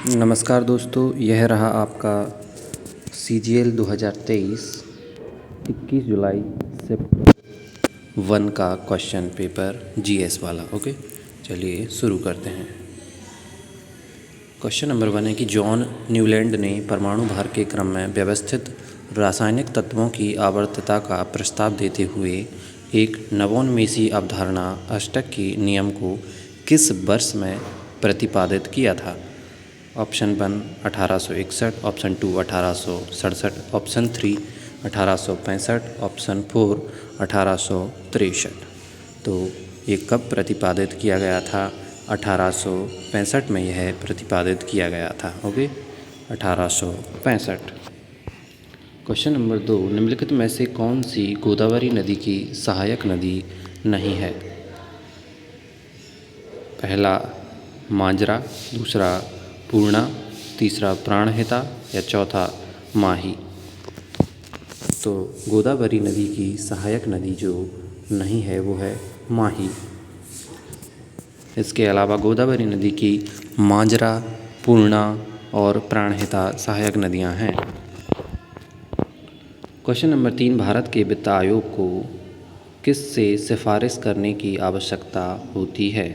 नमस्कार दोस्तों, यह रहा आपका CGL 2023 21 जुलाई से 1 का क्वेश्चन पेपर GS वाला। ओके, चलिए शुरू करते हैं। क्वेश्चन नंबर 1 है कि जॉन न्यूलैंड ने परमाणु भार के क्रम में व्यवस्थित रासायनिक तत्वों की आवर्तता का प्रस्ताव देते हुए एक नवोन्मेषी अवधारणा अष्टक के नियम को किस वर्ष में प्रतिपादित किया था? Option 1 1861, option 2 1867, option 3 1865, option 4 1863। तो ये कब प्रतिपादित किया गया था? 1865 में यह प्रतिपादित किया गया था। ओके, 1865। क्वेश्चन नंबर 2, निम्नलिखित में से कौन सी गोदावरी नदी की सहायक नदी नहीं है? पहला मांजरा, दूसरा पूर्णा, तीसरा प्राणहिता या चौथा माही। तो गोदावरी नदी की सहायक नदी जो नहीं है वो है माही। इसके अलावा गोदावरी नदी की मांजरा, पूर्णा और प्राणहिता सहायक नदियां हैं। क्वेश्चन नंबर 3, भारत के वित्त आयोग को किससे सिफारिश करने की आवश्यकता होती है?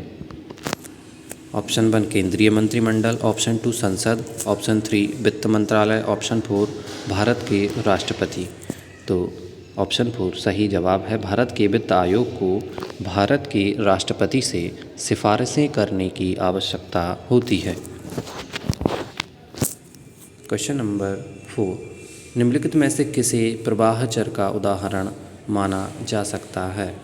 ऑप्शन 1 केंद्रीय मंत्रिमंडल, ऑप्शन 2 संसद, ऑप्शन 3 वित्त मंत्रालय, ऑप्शन 4 भारत के राष्ट्रपति। तो ऑप्शन 4 सही जवाब है। भारत के वित्त आयोग को भारत के राष्ट्रपति से सिफारिशें करने की आवश्यकता होती है। क्वेश्चन नंबर 4, निम्नलिखित में से किसे प्रवाह चर का उदाहरण माना जा सकता है?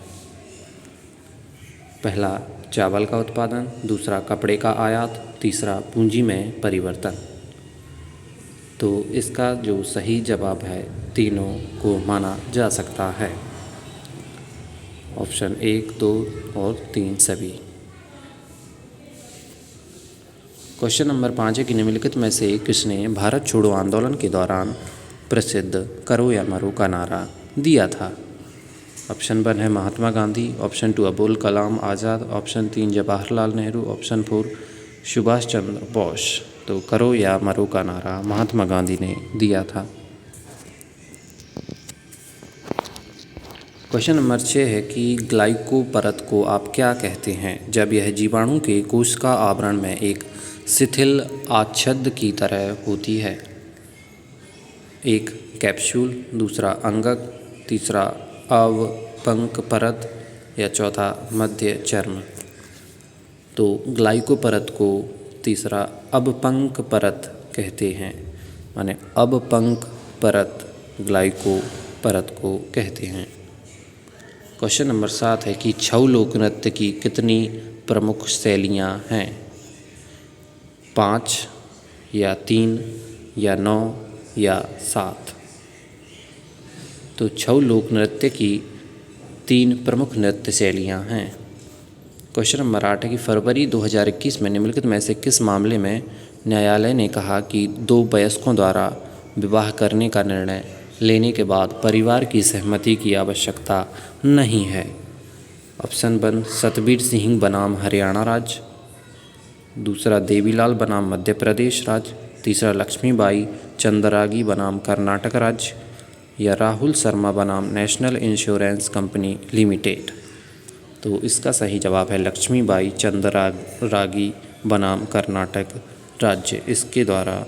पहला चावल का उत्पादन, दूसरा कपड़े का आयात, तीसरा पूंजी में परिवर्तन। तो इसका जो सही जवाब है तीनों को माना जा सकता है। ऑप्शन 1, 2 और 3 सभी। क्वेश्चन नंबर 5 है कि निम्नलिखित में से किसने भारत छोड़ो आंदोलन के दौरान प्रसिद्ध करो या मरो का नारा दिया था? ऑप्शन 1 है Mahatma Gandhi, option 2 Abul Kalam Azad, option 3 Jawaharlal Nehru, option 4 Subhash Chandra Bose. तो करो या मरो का नारा महात्मा गांधी ने दिया था। क्वेश्चन नंबर 6 है कि ग्लाइकोपरत को आप क्या कहते हैं जब यह जीवाणु के कोशिका आवरण में एक शिथिल आच्छादन की तरह होती है? एक कैप्सूल, दूसरा अंगक, तीसरा अवपंक परत या चौथा मध्य चर्म। तो ग्लाइकोपरत को तीसरा अवपंक परत कहते हैं, माने अवपंक परत ग्लाइकोपरत को कहते हैं। क्वेश्चन नंबर 7 है कि छऊ लोक नृत्य की कितनी प्रमुख शैलियाँ हैं? 5 या 3 या 9 या 7? तो छऊ लोक नृत्य की 3 प्रमुख नृत्य शैलियाँ हैं। क्वेश्चन नंबर 8 है कि फरवरी 2021 में निम्नलिखित में से किस मामले में न्यायालय ने कहा कि 2 वयस्कों द्वारा विवाह करने का निर्णय लेने के बाद परिवार की सहमति की आवश्यकता नहीं है? ऑप्शन 1 सतबीर सिंह बनाम हरियाणा राज्य, दूसरा देवीलाल बनाम मध्य प्रदेश राज्य, तीसरा लक्ष्मीबाई चंदरागी बनाम कर्नाटक राज्य या राहुल शर्मा बनाम नेशनल इंश्योरेंस कंपनी लिमिटेड। तो इसका सही जवाब है लक्ष्मीबाई चंदरागी बनाम कर्नाटक राज्य। इसके द्वारा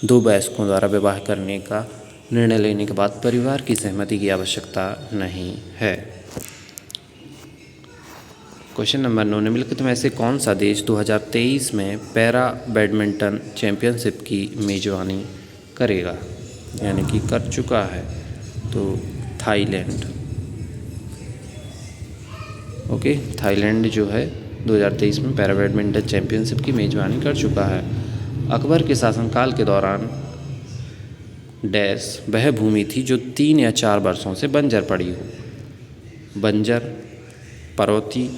2 वयस्कों द्वारा विवाह करने का निर्णय लेने के बाद परिवार की सहमति की आवश्यकता नहीं है। क्वेश्चन नंबर 9, निम्नलिखित में से कौन सा देश 2023 में पैरा बैडमिंटन चैंपियनशिप की मेजबानी करेगा, यानी कि कर चुका है? तो थाईलैंड। ओके, थाईलैंड जो है 2023 में पैरा बैडमिंटन चैंपियनशिप की मेजबानी कर चुका है। अकबर के शासनकाल के दौरान डैश वह भूमि थी जो 3 या 4 वर्षों से बंजर पड़ी हो? बंजर, परौती,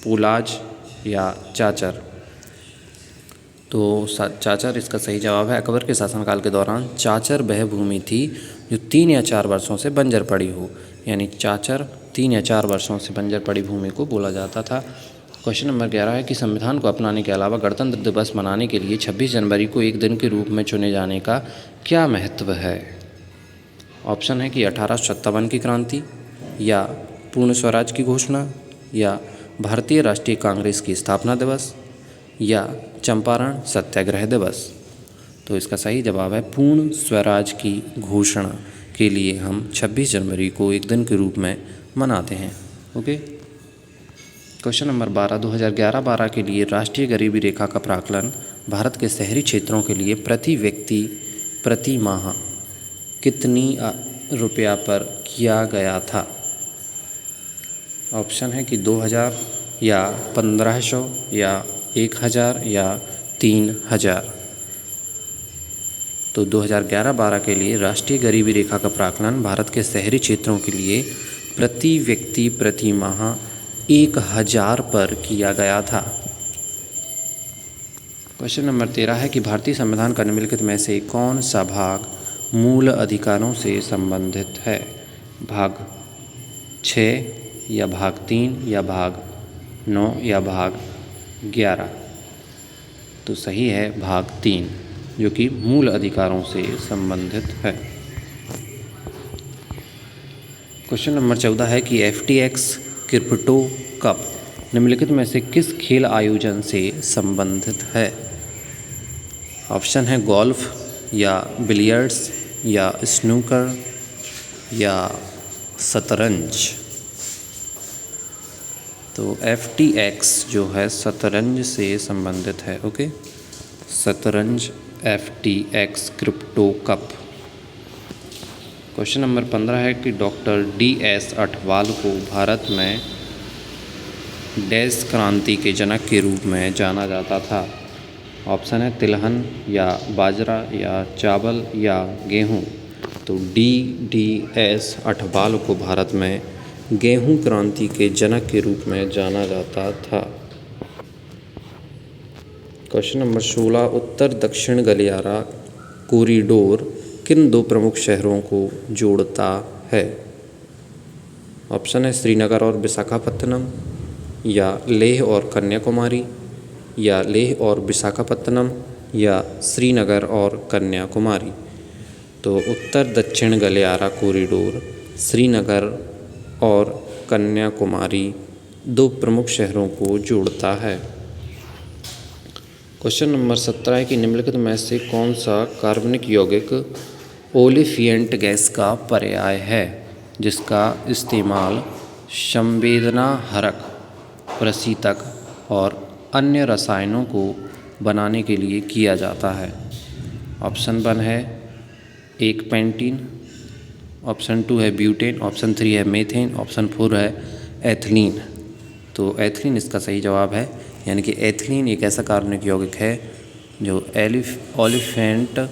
पुलाज या चाचर? तो चाचर इसका सही जवाब है। अकबर के शासनकाल के दौरान चाचर वह भूमि थी जो 3 या 4 वर्षों से बंजर पड़ी हो, यानी चाचर 3 या 4 वर्षों से बंजर पड़ी भूमि को बोला जाता था। क्वेश्चन नंबर 11 है कि संविधान को अपनाने के अलावा गणतंत्र दिवस मनाने के लिए 26 जनवरी को एक दिन के रूप में चुने जाने का क्या महत्व है? ऑप्शन है कि 1857 की क्रांति, या पूर्ण स्वराज की घोषणा, या भारतीय राष्ट्रीय कांग्रेस की स्थापना दिवस, या चंपारण सत्याग्रह दिवस। तो इसका सही जवाब है पूर्ण स्वराज की घोषणा के लिए हम 26 जनवरी को एक दिन के रूप में मनाते हैं। ओके। क्वेश्चन नंबर 12 2011-12 के लिए राष्ट्रीय गरीबी रेखा का प्राकलन भारत के शहरी क्षेत्रों के लिए प्रति व्यक्ति प्रति माह कितनी रुपया पर किया गया था? ऑप्शन है कि 2000, या 1500, या 1000, या 3000। तो 2011-12 के लिए राष्ट्रीय गरीबी रेखा का प्राकलन भारत के शहरी क्षेत्रों के लिए प्रति व्यक्ति प्रति माह 1000 पर किया गया था। क्वेश्चन नंबर 13 है कि भारतीय संविधान का निम्नलिखित में से कौन सा भाग मूल अधिकारों से संबंधित है? भाग 6, या भाग 3, या भाग 9, या भाग 11। तो सही है भाग 3, जो कि मूल अधिकारों से संबंधित है। क्वेश्चन नंबर 14 है कि FTX क्रिप्टो कप निम्नलिखित में से किस खेल आयोजन से संबंधित है? ऑप्शन है गोल्फ, या बिलियर्ड्स, या स्नूकर, या शतरंज। तो FTX जो है शतरंज से संबंधित है। ओके, शतरंज FTX crypto cup. Question number 15 है कि डॉक्टर DS अठवाल को भारत में डैश क्रांति के जनक के रूप में जाना जाता था। ऑप्शन है तिलहन, या बाजरा, या चावल, या गेहूँ। तो DS अठवाल को भारत में गेहूँ क्रांति के जनक के रूप में जाना जाता था। क्वेश्चन नंबर 16 उत्तर दक्षिण गलियारा कॉरिडोर किन दो प्रमुख शहरों को जोड़ता है? ऑप्शन है श्रीनगर और विशाखापत्तनम, या लेह और कन्याकुमारी, या लेह और विशाखापत्तनम, या श्रीनगर और कन्याकुमारी। तो उत्तर दक्षिण गलियारा कॉरिडोर श्रीनगर और कन्याकुमारी दो प्रमुख शहरों को जोड़ता है। क्वेश्चन नंबर 17 है कि निम्नलिखित में से कौन सा कार्बनिक यौगिक ओलिफिएंट गैस का पर्याय है, जिसका इस्तेमाल संवेदनाहरक, प्रशीतक और अन्य रसायनों को बनाने के लिए किया जाता है? ऑप्शन 1 है 1 पेंटीन, ऑप्शन 2 है ब्यूटेन, ऑप्शन 3 है मीथेन, ऑप्शन 4 है एथिलीन। तो एथिलीन इसका सही जवाब है, यानी कि एथिलीन एक ऐसा कार्बनिक यौगिक है जो ओलिफेंट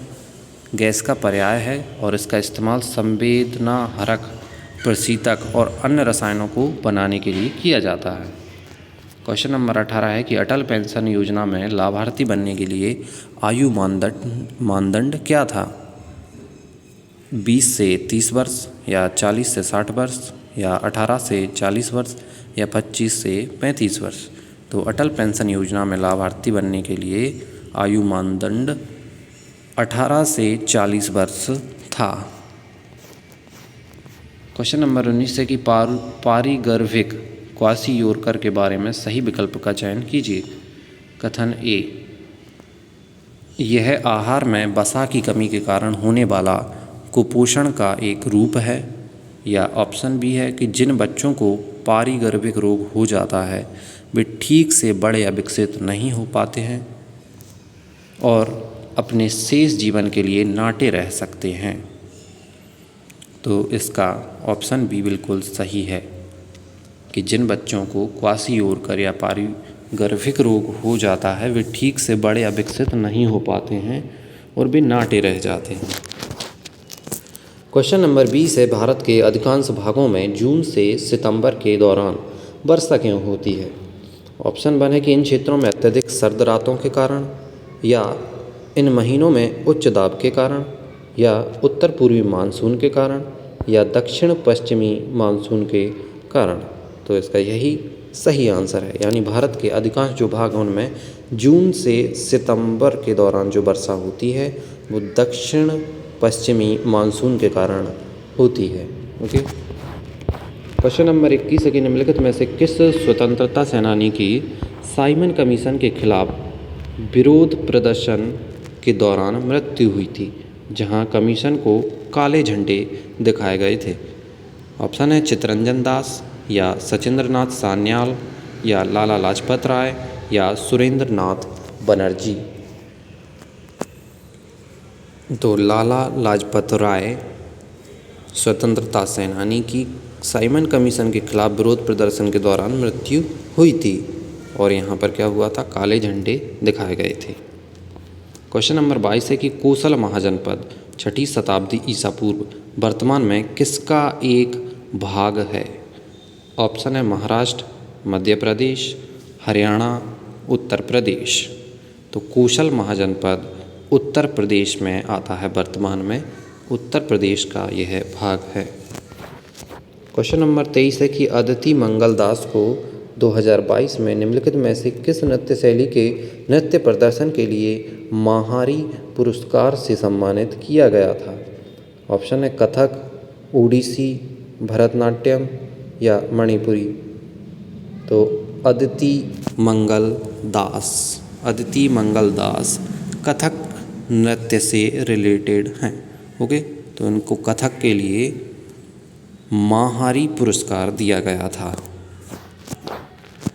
गैस का पर्याय है और इसका इस्तेमाल संवेदनाहरक, प्रशीतक और अन्य रसायनों को बनाने के लिए किया जाता है। क्वेश्चन नंबर 18 है कि अटल पेंशन योजना में लाभार्थी बनने के लिए आयु मानदंड क्या था? 20 से 30 वर्ष, या 40 से 60 वर्ष, या 18 से 40 वर्ष, या 25 से 35 वर्ष। तो अटल पेंशन योजना में लाभार्थी बनने के लिए आयु मानदंड 18 से 40 वर्ष था। क्वेश्चन नंबर 19 है कि पारिगर्भिक क्वासियोरकर के बारे में सही विकल्प का चयन कीजिए। कथन ए, यह आहार में वसा की कमी के कारण होने वाला कुपोषण का एक रूप है। या ऑप्शन बी है कि जिन बच्चों को पारिगर्भिक रोग हो जाता है वे ठीक से बड़े या विकसित नहीं हो पाते हैं और अपने शेष जीवन के लिए नाटे रह सकते हैं। तो इसका ऑप्शन बी बिल्कुल सही है कि जिन बच्चों को क्वासियोरकर या पारिगर्भिक रोग हो जाता है वे ठीक से बड़े या विकसित नहीं हो पाते हैं और वे नाटे रह जाते हैं। क्वेश्चन नंबर 20 है भारत के अधिकांश भागों में जून से सितंबर के दौरान वर्षा क्यों होती है? ऑप्शन 1 है कि इन क्षेत्रों में अत्यधिक सर्द रातों के कारण, या इन महीनों में उच्च दाब के कारण, या उत्तर पूर्वी मानसून के कारण, या दक्षिण पश्चिमी मानसून के कारण। तो इसका यही सही आंसर है। यानी भारत के अधिकांश जो भाग हैं उनमें जून से सितंबर के दौरान जो वर्षा होती है वो दक्षिण पश्चिमी मानसून के कारण होती है। ओके। क्वेश्चन नंबर 21 है कि निम्नलिखित में से किस स्वतंत्रता सेनानी की साइमन कमीशन के खिलाफ विरोध प्रदर्शन के दौरान मृत्यु हुई थी, जहां कमीशन को काले झंडे दिखाए गए थे? ऑप्शन है चित्तरंजन दास या सचिंद्रनाथ सान्याल या लाला लाजपत राय या सुरेंद्र नाथ बनर्जी। तो लाला लाजपत राय स्वतंत्रता सेनानी की साइमन कमीशन के खिलाफ विरोध प्रदर्शन के दौरान मृत्यु हुई थी और यहाँ पर क्या हुआ था, काले झंडे दिखाए गए थे। क्वेश्चन नंबर 22 है कि कोसल महाजनपद 6ठी शताब्दी ईसा पूर्व वर्तमान में किसका एक भाग है? ऑप्शन है महाराष्ट्र, मध्य प्रदेश, हरियाणा, उत्तर प्रदेश। तो कोसल महाजनपद उत्तर प्रदेश में आता है, वर्तमान में उत्तर प्रदेश का यह भाग है। क्वेश्चन नंबर 23 है कि अदिति मंगल दास को 2022 में निम्नलिखित में से किस नृत्य शैली के नृत्य प्रदर्शन के लिए महारी पुरस्कार से सम्मानित किया गया था? ऑप्शन है कथक, ओडिसी, भरतनाट्यम या मणिपुरी। तो अदिति मंगल दास कथक नृत्य से रिलेटेड हैं। ओके, तो इनको कथक के लिए महारी पुरस्कार दिया गया था।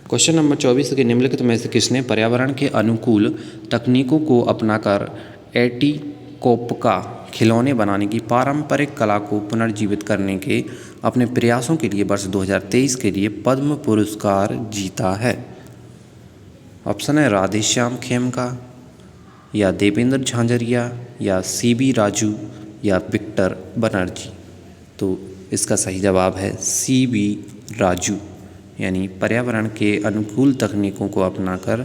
क्वेश्चन नंबर 24 के निम्नलिखित में से किसने पर्यावरण के अनुकूल तकनीकों को अपनाकर एटीकोप्का खिलौने बनाने की पारंपरिक कला को पुनर्जीवित करने के अपने प्रयासों के लिए वर्ष 2023 के लिए पद्म पुरस्कार जीता है? ऑप्शन है राधेश्याम खेमका या देवेंद्र झांझरिया या सीबी राजू या विक्टर बनर्जी। तो इसका सही जवाब है सीबी राजू। यानी पर्यावरण के अनुकूल तकनीकों को अपनाकर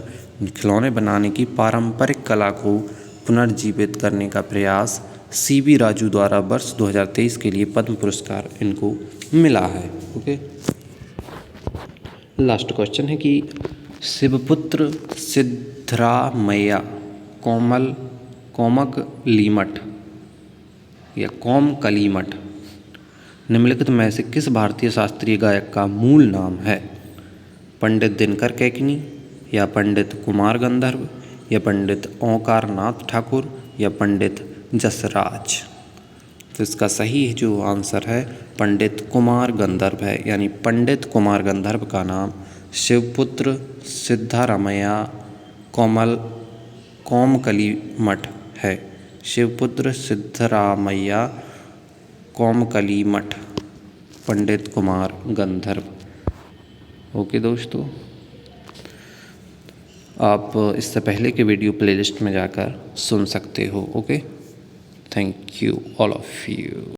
खिलौने बनाने की पारंपरिक कला को पुनर्जीवित करने का प्रयास सीबी राजू द्वारा वर्ष 2023 के लिए पद्म पुरस्कार इनको मिला है। ओके। लास्ट क्वेश्चन है कि शिवपुत्र सिद्धरामैया कोमकलीमठ या कोमकलीमठ निम्नलिखित में से किस भारतीय शास्त्रीय गायक का मूल नाम है? पंडित दिनकर कैकनी या पंडित कुमार गंधर्व या पंडित ओंकार नाथ ठाकुर या पंडित जसराज। तो इसका सही जो आंसर है पंडित कुमार गंधर्व है। यानी पंडित कुमार गंधर्व का नाम शिवपुत्र सिद्धारामैया कोमकलीमठ है। शिवपुत्र सिद्धरामैया कोमकलीमठ, पंडित कुमार गंधर्व। ओके दोस्तों, आप इससे पहले के वीडियो प्लेलिस्ट में जाकर सुन सकते हो। Okay, thank you all of you.